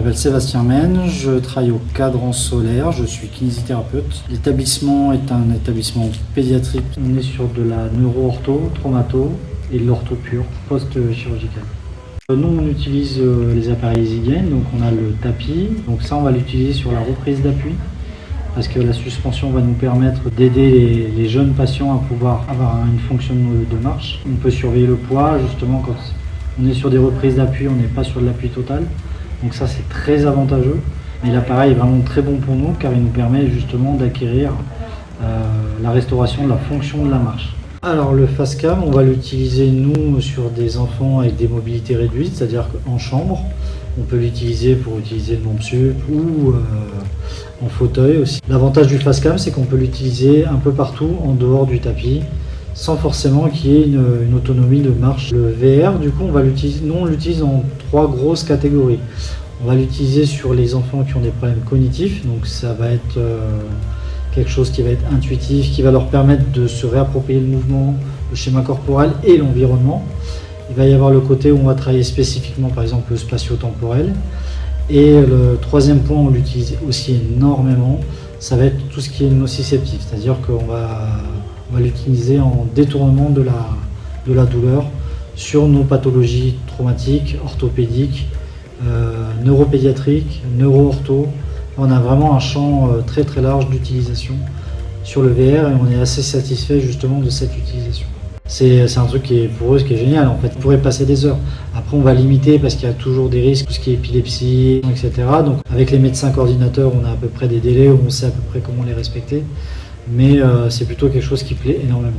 m'appelle Sébastien Mène, je travaille au Cadran Solaire, je suis kinésithérapeute. L'établissement est un établissement pédiatrique. On est sur de la neuro-ortho, traumato et de l'ortho pure, post-chirurgical. Nous, on utilise les appareils EasyGain, donc on a le tapis. Donc ça, on va l'utiliser sur la reprise d'appui parce que la suspension va nous permettre d'aider les jeunes patients à pouvoir avoir une fonction de marche. On peut surveiller le poids, justement, quand on est sur des reprises d'appui, on n'est pas sur de l'appui total. Donc ça, c'est très avantageux. Mais l'appareil est vraiment très bon pour nous car il nous permet justement d'acquérir la restauration de la fonction de la marche. Alors le FastCam, on va l'utiliser nous sur des enfants avec des mobilités réduites, c'est-à-dire qu'en chambre, on peut l'utiliser pour utiliser le MOMSUP ou en fauteuil aussi. L'avantage du FastCam, c'est qu'on peut l'utiliser un peu partout en dehors du tapis, sans forcément qu'il y ait une autonomie de marche. Le VR, du coup, on l'utilise en 3 grosses catégories. On va l'utiliser sur les enfants qui ont des problèmes cognitifs, donc ça va être quelque chose qui va être intuitif, qui va leur permettre de se réapproprier le mouvement, le schéma corporel et l'environnement. Il va y avoir le côté où on va travailler spécifiquement, par exemple, le spatio-temporel. Et le troisième point, on l'utilise aussi énormément, ça va être tout ce qui est nociceptif, c'est-à-dire qu'on va l'utiliser en détournement de la douleur sur nos pathologies traumatiques, orthopédiques, neuropédiatriques, neuro-ortho. On a vraiment un champ très très large d'utilisation sur le VR et on est assez satisfait justement de cette utilisation. C'est un truc qui est pour eux, ce qui est génial en fait. Ils pourraient passer des heures. Après on va limiter parce qu'il y a toujours des risques, tout ce qui est épilepsie, etc. Donc avec les médecins coordinateurs, on a à peu près des délais où on sait à peu près comment les respecter. Mais c'est plutôt quelque chose qui plaît énormément.